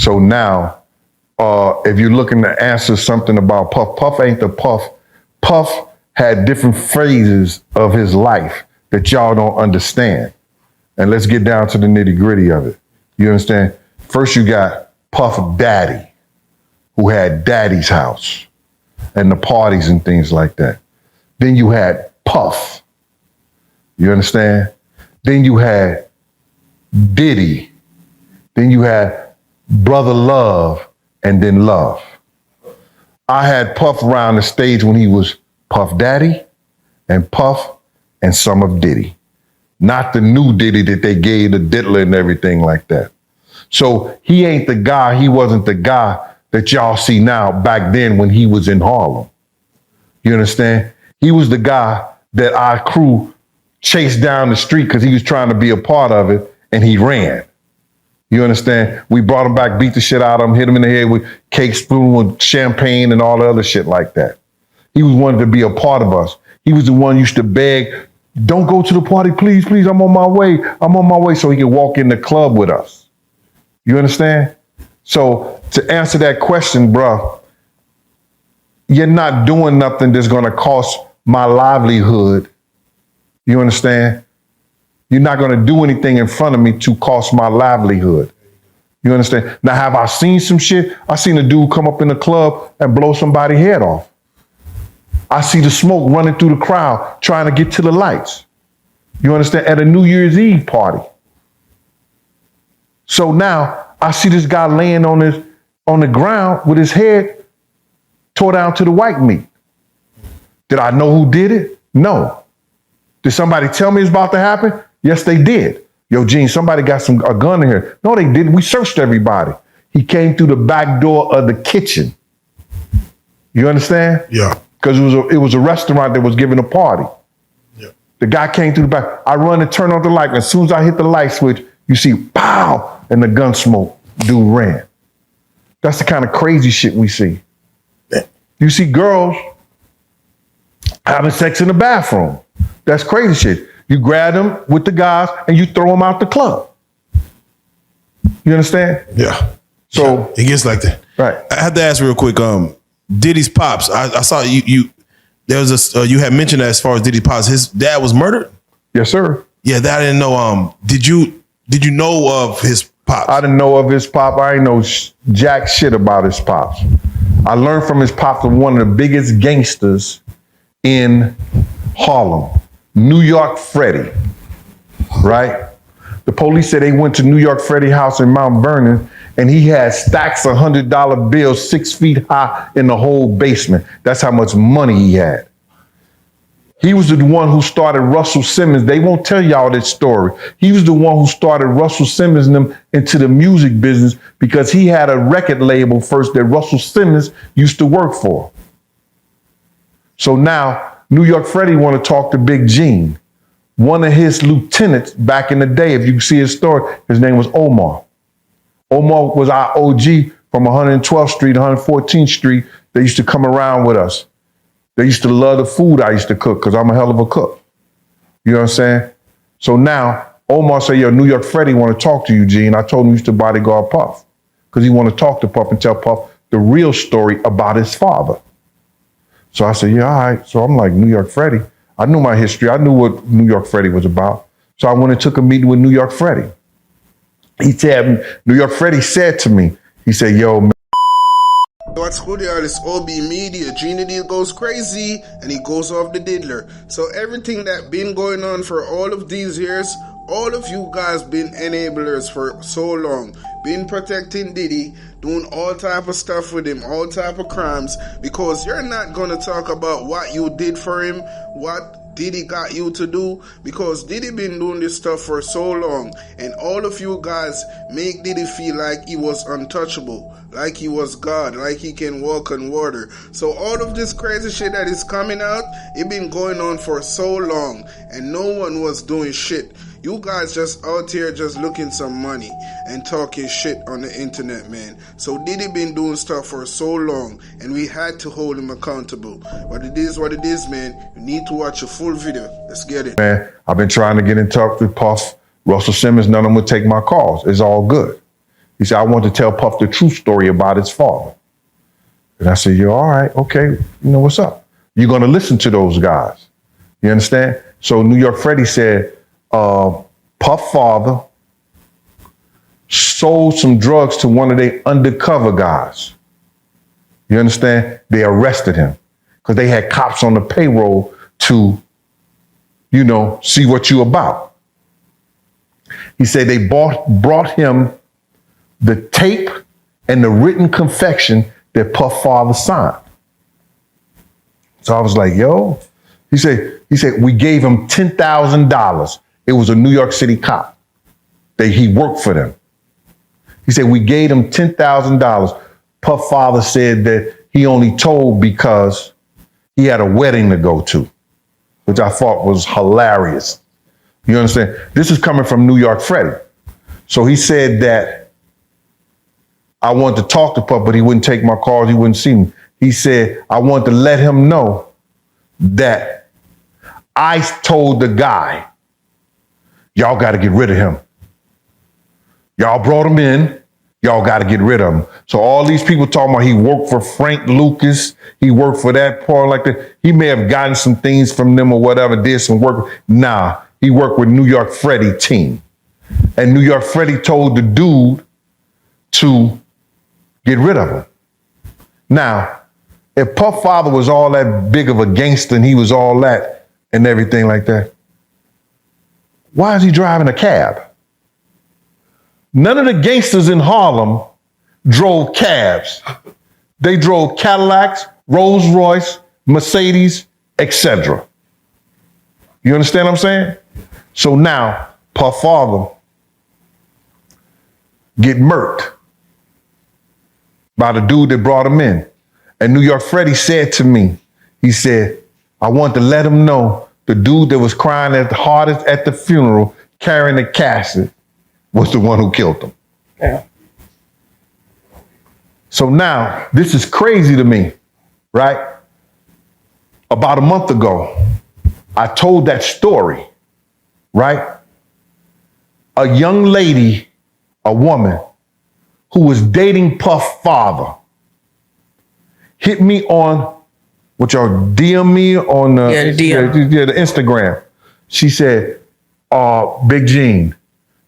So now, if you're looking to answer something about Puff, Puff ain't the Puff. Puff had different phases of his life that y'all don't understand. And let's get down to the nitty gritty of it. You understand? First, you got Puff Daddy, who had Daddy's house and the parties and things like that. Then you had Puff. You understand? Then you had Diddy. Then you had Brother Love, and then Love. I had Puff around the stage when he was Puff Daddy and Puff and some of Diddy. Not the new Diddy that they gave the diddler and everything like that. So he ain't the guy, he wasn't the guy that y'all see now back then when he was in Harlem. You understand? He was the guy that our crew chased down the street because he was trying to be a part of it and he ran. You understand? We brought him back, beat the shit out of him, hit him in the head with cake, spoon, with champagne and all the other shit like that. He was wanted to be a part of us. He was the one who used to beg, don't go to the party, please, please, I'm on my way. I'm on my way, so he could walk in the club with us. You understand? So to answer that question, bro, you're not doing nothing that's gonna cost my livelihood. You understand? You're not gonna do anything in front of me to cost my livelihood. You understand? Now, have I seen some shit? I seen a dude come up in the club and blow somebody's head off. I see the smoke running through the crowd trying to get to the lights. You understand? At a New Year's Eve party. So now I see this guy laying on the ground with his head tore down to the white meat. Did I know who did it? No. Did somebody tell me it's about to happen? Yes, they did. Yo, Gene, somebody got a gun in here. No, they didn't. We searched everybody. He came through the back door of the kitchen. You understand? Yeah. Because it was a restaurant that was giving a party. Yeah. The guy came through the back. I run and turn on the light. As soon as I hit the light switch, you see, pow, and the gun smoke. Dude ran. That's the kind of crazy shit we see. You see girls having sex in the bathroom. That's crazy shit. You grab them with the guys and you throw them out the club. You understand? Yeah. So it gets like that. Right. I have to ask real quick. Diddy's pops. I saw you. There was you had mentioned that as far as Diddy's pops, his dad was murdered. Yes, sir. Yeah, that I didn't know. Did you know of his pops? I didn't know of his pop. I ain't know jack shit about his pops. I learned from his pop from one of the biggest gangsters in Harlem, New York Freddie, right? The police said they went to New York Freddie house in Mount Vernon and he had stacks of $100 bills 6 feet high in the whole basement. That's how much money he had. He was the one who started Russell Simmons. They won't tell y'all that story. He was the one who started Russell Simmons and them into the music business because he had a record label first that Russell Simmons used to work for. So now New York Freddie want to talk to Big Gene. One of his lieutenants back in the day, if you see his story, his name was Omar. Omar was our OG from 112th Street, 114th Street. They used to come around with us. They used to love the food I used to cook because I'm a hell of a cook. You know what I'm saying? So now Omar said, yo, New York Freddie want to talk to you, Gene. I told him he used to bodyguard Puff because he want to talk to Puff and tell Puff the real story about his father. So I said, yeah, all right. So I'm like, New York Freddie. I knew my history. I knew what New York Freddie was about. So I went and took a meeting with New York Freddie. He said, New York Freddie said to me, he said, yo, man. What's good, y'all? It's OB Media. Genie Deal goes crazy and he goes off the diddler. So everything that been going on for all of these years, all of you guys been enablers for so long. Been protecting Diddy, doing all type of stuff with him, all type of crimes, because you're not gonna talk about what you did for him, what Diddy got you to do, because Diddy been doing this stuff for so long, and all of you guys make Diddy feel like he was untouchable, like he was God, like he can walk on water. So all of this crazy shit that is coming out, it been going on for so long, and no one was doing shit. You guys just out here just looking some money and talking shit on the internet, man. So Diddy been doing stuff for so long and we had to hold him accountable. But it is what it is, man. You need to watch a full video. Let's get it. Man, I've been trying to get in touch with Puff, Russell Simmons. None of them would take my calls. It's all good. He said, I want to tell Puff the true story about his father. And I said, all right, okay, you know what's up. You're going to listen to those guys. You understand? So New York Freddie said, Puff father sold some drugs to one of their undercover guys. You understand? They arrested him because they had cops on the payroll to, see what you about. He said they brought him the tape and the written confession that Puff father signed. So I was like, yo, he said, we gave him $10,000. It was a New York City cop. He worked for them. He said, we gave him $10,000. Puff father said that he only told because he had a wedding to go to, which I thought was hilarious. You understand? This is coming from New York Freddie. So he said that I wanted to talk to Puff, but he wouldn't take my calls. He wouldn't see me. He said, I wanted to let him know that I told the guy, y'all got to get rid of him. Y'all brought him in. Y'all got to get rid of him. So all these people talking about he worked for Frank Lucas. He worked for that part like that. He may have gotten some things from them or whatever, did some work. Nah, he worked with New York Freddie team. And New York Freddie told the dude to get rid of him. Now, if Puff father was all that big of a gangster and he was all that and everything like that, why is he driving a cab? None of the gangsters in Harlem drove cabs. They drove Cadillacs, Rolls Royce, Mercedes, etc. You understand what I'm saying? So now, Puff father get murked by the dude that brought him in. And New York Freddie said to me, he said, I want to let him know the dude that was crying at the hardest at the funeral, carrying the casket, was the one who killed him. Yeah. So now, this is crazy to me, right? About a month ago, I told that story, right? A young lady, a woman, who was dating Puff father, hit me on, what y'all DM me on the Instagram. She said, Big Gene,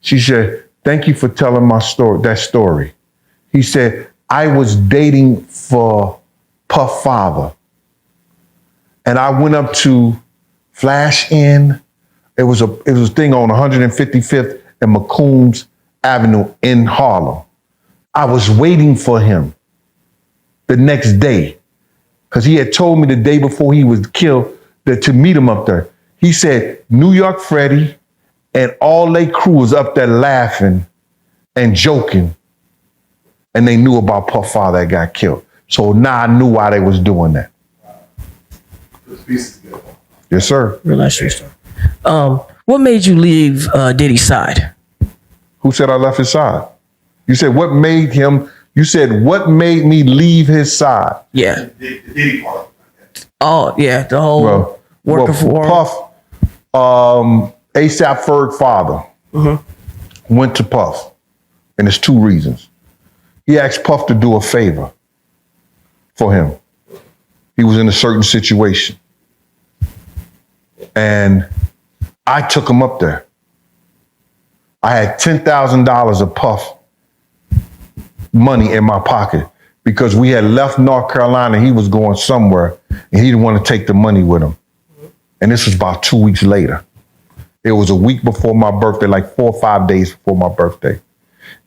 she said, thank you for telling my story, that story. He said, I was dating for Puff father. And I went up to Flash Inn. It was a thing on 155th and McCombs Avenue in Harlem. I was waiting for him the next day because he had told me the day before he was killed that to meet him up there. He said, New York Freddie and all they crew was up there laughing and joking. And they knew about Puff father that got killed. So now I knew why they was doing that. Yes, sir. Real nice story. What made you leave Diddy's side? Who said I left his side? You said what made him? You said what made me leave his side? Yeah. The Diddy part. Oh yeah, the whole working for Puff. ASAP Ferg father went to Puff, and there's two reasons. He asked Puff to do a favor for him. He was in a certain situation, and I took him up there. I had $10,000 of Puff money in my pocket because we had left North Carolina. He was going somewhere and he didn't want to take the money with him. And this was about 2 weeks later. It was a week before my birthday, like 4 or 5 days before my birthday.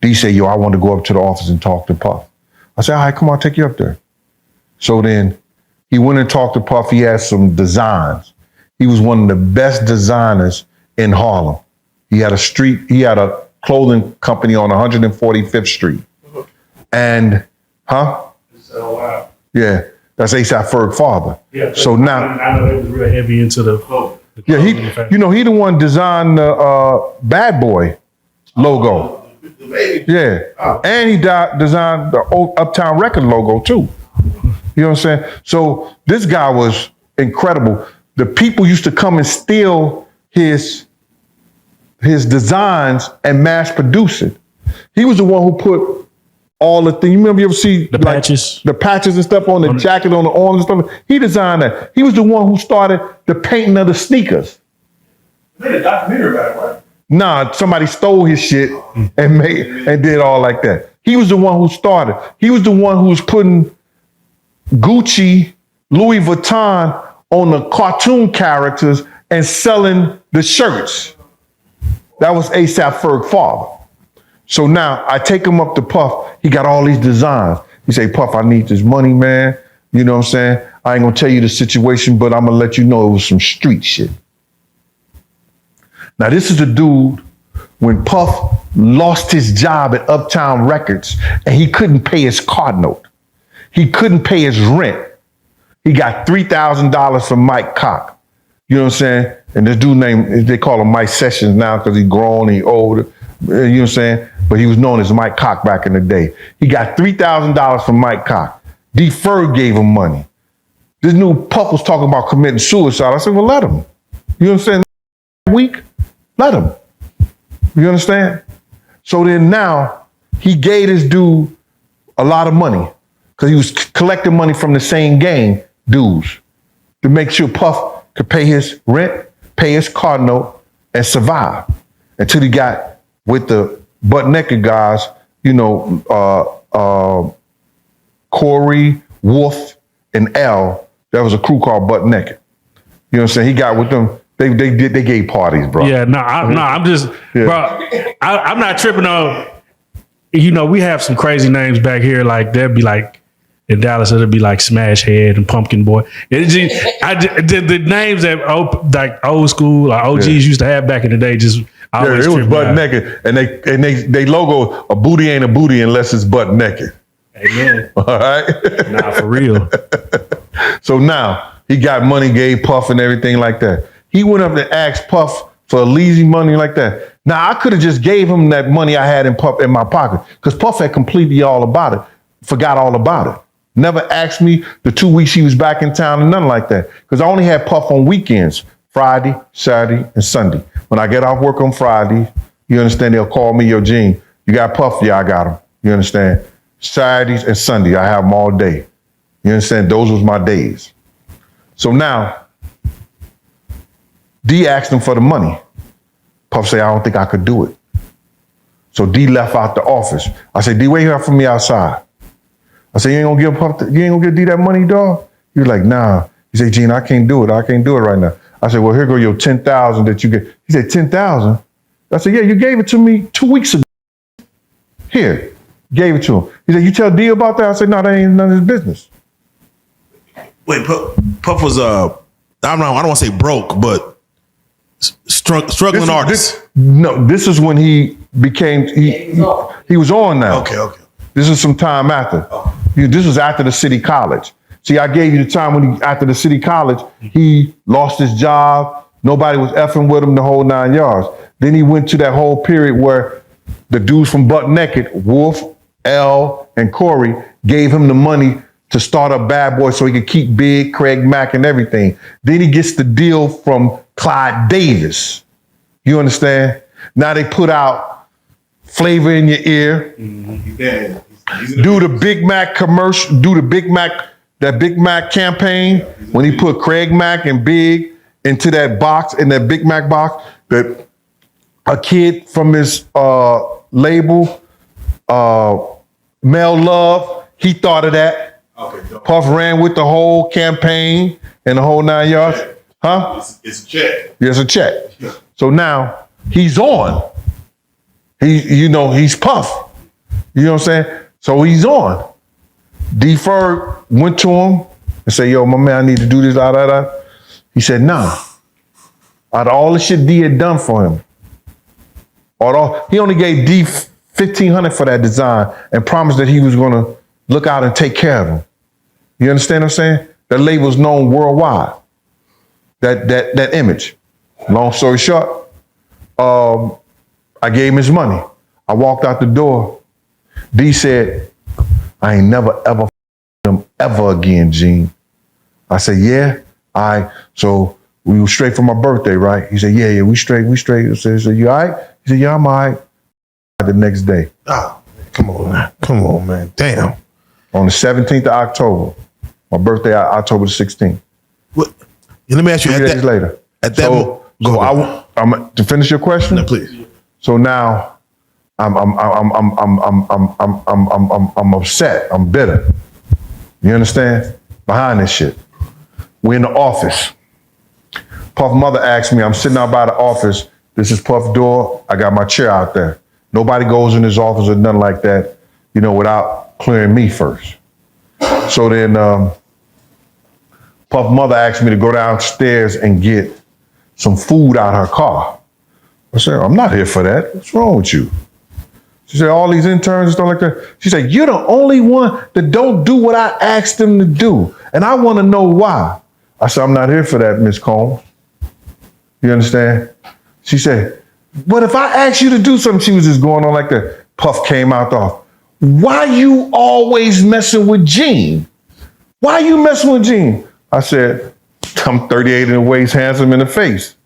D said, yo, I want to go up to the office and talk to Puff. I said, all right, come on, I'll take you up there. So then he went and talked to Puff. He had some designs. He was one of the best designers in Harlem. He had a clothing company on 145th Street. And, Oh, wow. Yeah, that's ASAP Ferg father. Yeah. So now, I know he was real heavy into the yeah, he the one designed the Bad Boy logo. The baby. Yeah, and he designed the old Uptown Record logo too. You know what I'm saying? So this guy was incredible. The people used to come and steal his designs and mass produce it. He was the one who put all the things. You remember you ever see The patches? the patches and stuff on the jacket, on the arms and stuff. He designed that. He was the one who started the painting of the sneakers. They made a documentary about it, right? Nah, somebody stole his shit and did all like that. He was the one who started. He was the one who was putting Gucci, Louis Vuitton on the cartoon characters and selling the shirts. That was A$AP Ferg's father. So now I take him up to Puff. He got all these designs. He say, Puff, I need this money, man. You know what I'm saying? I ain't gonna tell you the situation, but I'm gonna let you know it was some street shit. Now, this is the dude when Puff lost his job at Uptown Records and he couldn't pay his car note. He couldn't pay his rent. He got $3,000 from Mike Cock. You know what I'm saying? And this dude named, they call him Mike Sessions now because he's grown, he older. You know what I'm saying? But he was known as Mike Cock back in the day. He got $3,000 from Mike Cock. D. Ferg gave him money. This new Puff was talking about committing suicide. I said, well, let him. You know what I'm saying? Week, let him. You understand? So then now he gave this dude a lot of money because he was collecting money from the same gang dudes to make sure Puff could pay his rent, pay his car note, and survive until he got with the butt naked guys, you know, Corey, Wolf, and L. That was a crew called Butt Naked. You know what I'm saying? He got with them. They gave parties, bro. Yeah, I'm just, bro, I'm not tripping on, you know, we have some crazy names back here. Like, there'd be like, in Dallas, it'd be like Smash Head and Pumpkin Boy. It just, the names that like old school, like OGs used to have back in the day just always it was butt naked. And they logo, a booty ain't a booty unless it's butt naked. Amen. All right? Nah, for real. So now he got money, gave Puff and everything like that. He went up and asked Puff for lazy money like that. Now I could have just gave him that money I had in my pocket because Puff had completely all about it, forgot all about it. Never asked me the 2 weeks he was back in town and nothing like that. Because I only had Puff on weekends, Friday, Saturday, and Sunday. When I get off work on Friday, you understand, they'll call me, yo, Gene, you got Puff? Yeah, I got him. You understand? Saturdays and Sunday, I have them all day. You understand? Those was my days. So now, D asked him for the money. Puff said, I don't think I could do it. So D left out the office. I said, D, wait here for me outside. I said, you ain't gonna give Puff, you ain't gonna give D that money, dog? He was like, nah. He said, Gene, I can't do it. I can't do it right now. I said, well, here go your 10,000 that you get. He said, 10,000? I said, yeah, you gave it to me 2 weeks ago. Here, gave it to him. He said, you tell D about that? I said, no, that ain't none of his business. Wait, Puff was I don't want to say broke, but struggling artist. This is when he became, he was on now. Okay. This is some time after. This was after the city college. See, I gave you the time when after the city college, he lost his job. Nobody was effing with him the whole 9 yards. Then he went to that whole period where the dudes from Butt Naked, Wolf, L, and Corey, gave him the money to start up Bad Boy so he could keep Big, Craig Mack, and everything. Then he gets the deal from Clyde Davis. You understand? Now they put out Flavor in Your Ear. Yeah. Do the Big Mac commercial, that Big Mac campaign when he put Craig Mack and Big into that box, in that Big Mac box, that a kid from his label, Mel Love, he thought of that. Okay. Puff ran with the whole campaign and the whole 9 yards. Huh? It's a check. There's a check. So now he's on. He's Puff. You know what I'm saying? So he's on. D. Ferg went to him and said, yo, my man, I need to do this, He said, nah. Out of all the shit D had done for him, he only gave D $1,500 for that design and promised that he was going to look out and take care of him. You understand what I'm saying? That label's known worldwide. That image. Long story short, I gave him his money. I walked out the door. D said, I ain't never ever him ever again, Gene. I said, yeah. So we were straight for my birthday, right? He said, yeah, we straight. I said, you all right? He said, yeah, I'm all right. the next day. Oh, come on, man. Come on, man. Damn. On the 17th of October. My birthday, October the 16th. What? Let me ask you. 2 days later. At that I'm to finish your question. No, please. So now, I'm upset. I'm bitter. You understand? Behind this shit, we're in the office. Puff mother asked me. I'm sitting out by the office. This is Puff door. I got my chair out there. Nobody goes in his office or nothing like that, without clearing me first. So then, Puff mother asked me to go downstairs and get some food out her car. I said, I'm not here for that. What's wrong with you? She said, all these interns and stuff like that. She said, you're the only one that don't do what I asked them to do. And I want to know why. I said, I'm not here for that, Miss Combs. You understand? She said, but if I ask you to do something, she was just going on like that. Puff came out off. Why you always messing with Gene? Why you messing with Gene? I said, I'm 38 in the waist, handsome in the face.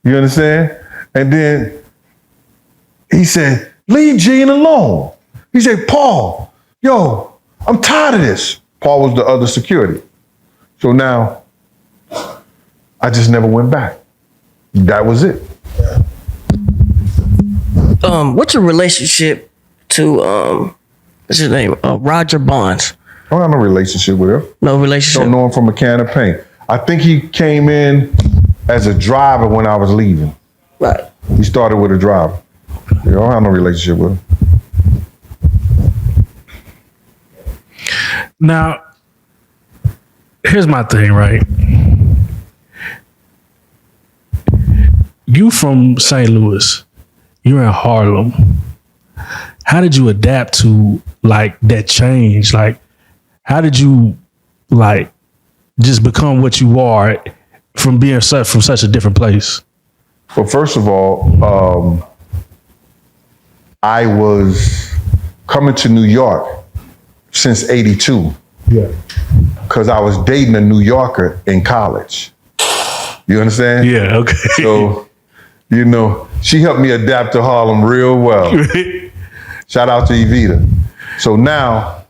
You understand? And then he said, leave Gene alone. He said, Paul, yo, I'm tired of this. Paul was the other security. So now I just never went back. That was it. What's your relationship to what's his name? Roger Bonds. I don't have no relationship with him. No relationship. Don't know him from a can of paint. I think he came in as a driver when I was leaving. Right. He started with a driver. I don't have no relationship with him. Now, here's my thing, right? You from St. Louis, you're in Harlem. How did you adapt to that change? How did you just become what you are from being from such a different place? Well, first of all, I was coming to New York since '82. Yeah. Because I was dating a New Yorker in college. You understand? Yeah, okay. So, she helped me adapt to Harlem real well. Shout out to Evita. So now,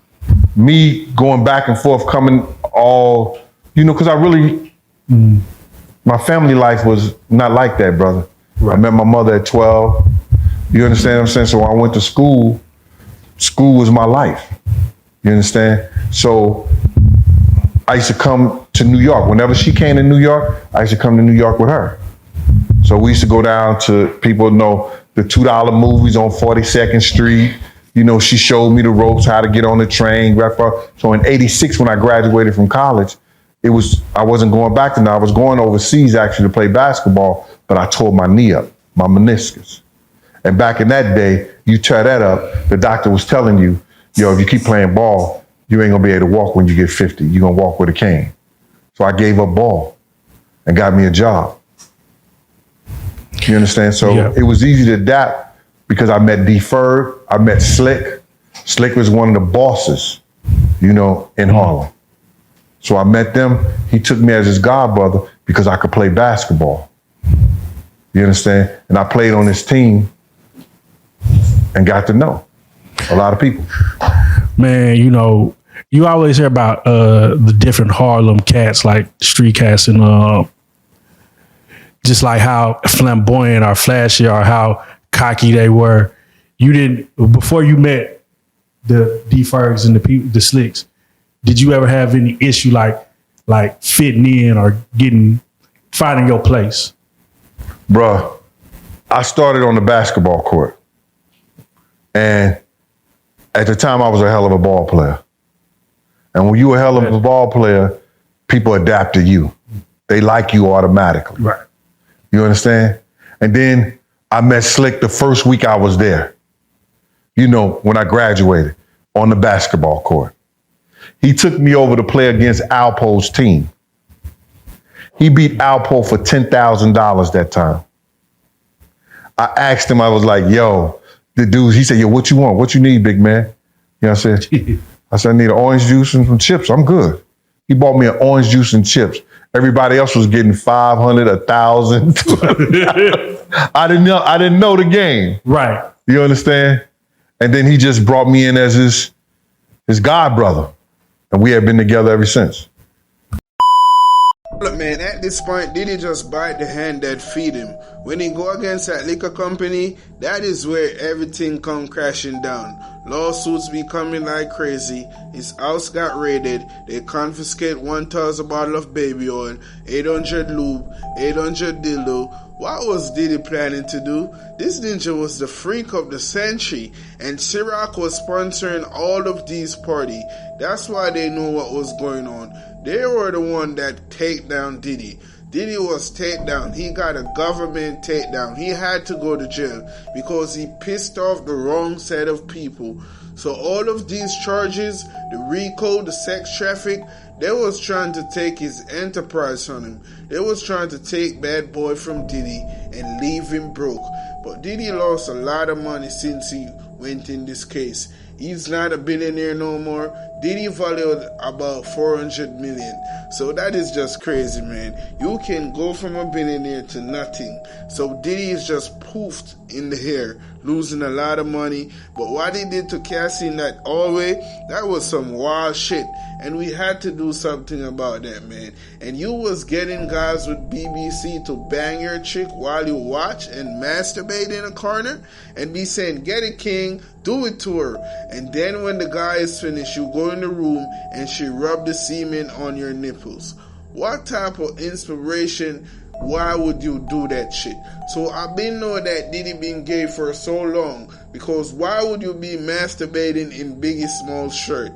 me going back and forth, coming all, because I really, my family life was not like that, brother. Right. I met my mother at 12. You understand what I'm saying? So when I went to school, school was my life. You understand? So I used to come to New York. Whenever she came to New York, I used to come to New York with her. So we used to go down to, people know, the $2 movies on 42nd Street. She showed me the ropes, how to get on the train. So in '86, when I graduated from college, I wasn't going back to now. I was going overseas actually to play basketball, but I tore my knee up, my meniscus. And back in that day, you tear that up, the doctor was telling you, if you keep playing ball, you ain't gonna be able to walk when you get 50. You're gonna walk with a cane. So I gave up ball and got me a job. You understand? So It was easy to adapt because I met D-Ferg, I met Slick. Slick was one of the bosses, in Harlem. So I met them. He took me as his godbrother because I could play basketball. You understand? And I played on his team and got to know a lot of people. Man, you always hear about the different Harlem cats, like street cats, and just like how flamboyant or flashy or how cocky they were. You didn't, before you met the D-Fergs and the Slicks, did you ever have any issue like fitting in or finding your place? Bruh, I started on the basketball court. And at the time, I was a hell of a ball player. And when you're a hell of a ball player, people adapt to you. They like you automatically. Right. You understand? And then I met Slick the first week I was there. When I graduated on the basketball court. He took me over to play against Alpo's team. He beat Alpo for $10,000 that time. I asked him, I was like, yo, the dude, he said, yo, what you want? What you need, big man? I said, I need an orange juice and some chips. I'm good. He bought me an orange juice and chips. Everybody else was getting 500, 1,000. I didn't know the game. Right. You understand? And then he just brought me in as his god brother. And we have been together ever since. Look, man, at this point, Diddy just bite the hand that feed him. When he go against that liquor company, that is where everything come crashing down. Lawsuits be coming like crazy. His house got raided. They confiscate 1,000 bottle of baby oil, 800 lube, 800 dildo. What was Diddy planning to do? This ninja was the freak of the century, and Ciroc was sponsoring all of these parties. That's why they know what was going on. They were the one that take down Diddy. Diddy was take down. He got a government takedown. He had to go to jail because he pissed off the wrong set of people. So all of these charges, the RICO, the sex traffic, they was trying to take his enterprise from him. They was trying to take Bad Boy from Diddy and leave him broke. But Diddy lost a lot of money since he went in this case. He's not a billionaire no more. Diddy valued about 400 million. So that is just crazy, man. You can go from a billionaire to nothing. So Diddy is just poofed in the air, losing a lot of money. But what he did to Cassie in that hallway, that was some wild shit. And we had to do something about that, man. And you was getting guys with BBC to bang your chick while you watch and masturbate in a corner and be saying, get it, king, do it to her. And then when the guy is finished, you go in the room and she rub the semen on your nipples. What type of inspiration? Why would you do that shit? So I've been knowing that Diddy been gay for so long, because why would you be masturbating in Biggie Smalls' shirt?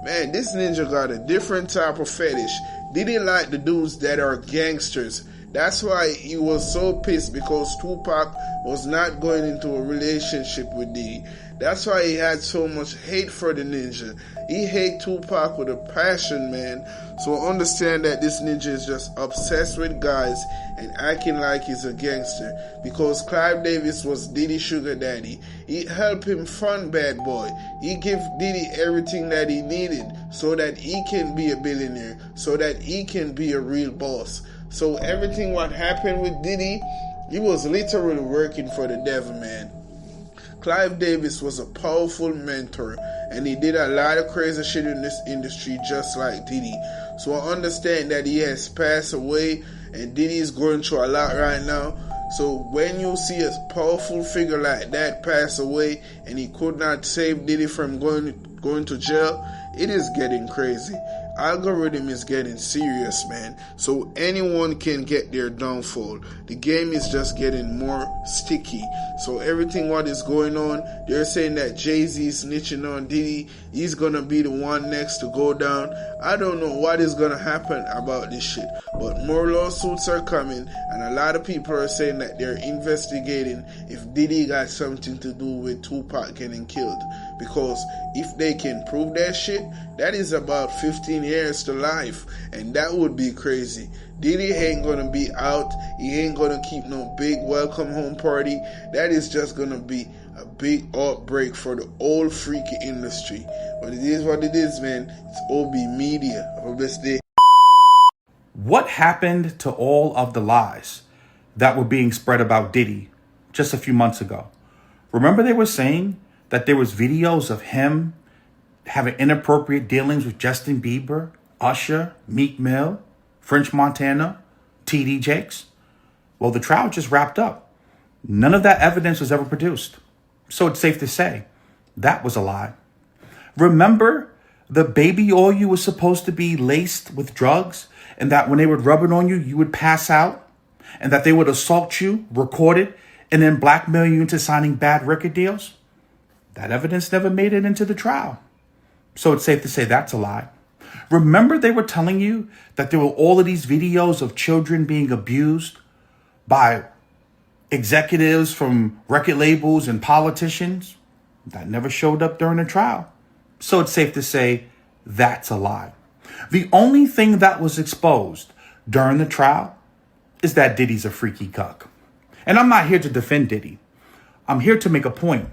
Man, this ninja got a different type of fetish. Diddy like the dudes that are gangsters. That's why he was so pissed, because Tupac was not going into a relationship with Diddy. That's why he had so much hate for the ninja. He hate Tupac with a passion, man. So understand that this ninja is just obsessed with guys and acting like he's a gangster. Because Clive Davis was Diddy's sugar daddy. He helped him fund Bad Boy. He gave Diddy everything that he needed so that he can be a billionaire, so that he can be a real boss. So everything what happened with Diddy, he was literally working for the devil, man. Clive Davis was a powerful mentor, and he did a lot of crazy shit in this industry just like Diddy. So I understand that he has passed away, and Diddy is going through a lot right now. So when you see a powerful figure like that pass away, and he could not save Diddy from going to jail, it is getting crazy. Algorithm is getting serious, man. So anyone can get their downfall. The game is just getting more sticky. So everything what is going on, they're saying that Jay-Z is snitching on Diddy. He's gonna be the one next to go down. I don't know what is gonna happen about this shit, but more lawsuits are coming, and a lot of people are saying that they're investigating if Diddy got something to do with Tupac getting killed. Because if they can prove that shit, that is about 15 years to life, and that would be crazy. Diddy ain't gonna be out. He ain't gonna keep no big welcome home party. That is just gonna be a big outbreak for the old freaky industry. But it is what it is, man. It's OB Media. Have a blessed day. What happened to all of the lies that were being spread about Diddy just a few months ago? Remember they were saying that there was videos of him having inappropriate dealings with Justin Bieber, Usher, Meek Mill, French Montana, TD Jakes? Well, the trial just wrapped up. None of that evidence was ever produced. So it's safe to say that was a lie. Remember the baby oil you was supposed to be laced with drugs, and that when they would rub it on you, you would pass out, and that they would assault you, record it, and then blackmail you into signing bad record deals? That evidence never made it into the trial. So it's safe to say that's a lie. Remember they were telling you that there were all of these videos of children being abused by executives from record labels and politicians? That never showed up during the trial. So it's safe to say that's a lie. The only thing that was exposed during the trial is that Diddy's a freaky cuck. And I'm not here to defend Diddy. I'm here to make a point.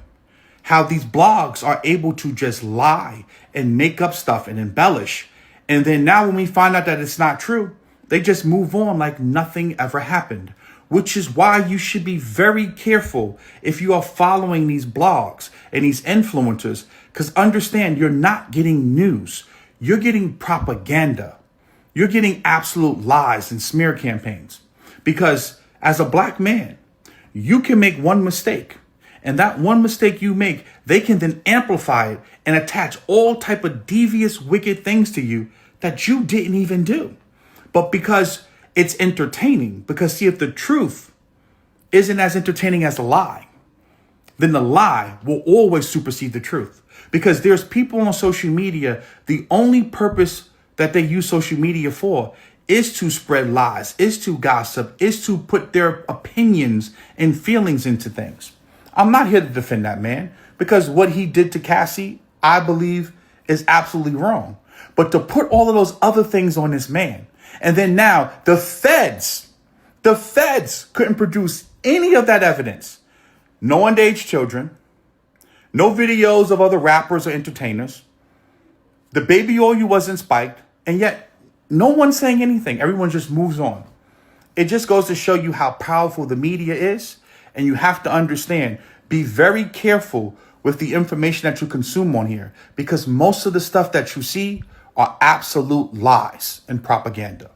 How these blogs are able to just lie and make up stuff and embellish. And then now when we find out that it's not true, they just move on like nothing ever happened. which is why you should be very careful if you are following these blogs and these influencers, because understand, you're not getting news. You're getting propaganda. You're getting absolute lies and smear campaigns. Because as a black man, you can make one mistake, and that one mistake you make, they can then amplify it and attach all type of devious, wicked things to you that you didn't even do. But because it's entertaining, because see, if the truth isn't as entertaining as a lie, then the lie will always supersede the truth. Because there's people on social media, the only purpose that they use social media for is to spread lies, is to gossip, is to put their opinions and feelings into things. I'm not here to defend that man, because what he did to Cassie, I believe, is absolutely wrong. But to put all of those other things on this man, and then now the feds couldn't produce any of that evidence. No underage children, no videos of other rappers or entertainers. The baby oil wasn't spiked, and yet no one's saying anything. Everyone just moves on. It just goes to show you how powerful the media is, and you have to understand, be very careful with the information that you consume on here, because most of the stuff that you see are absolute lies and propaganda.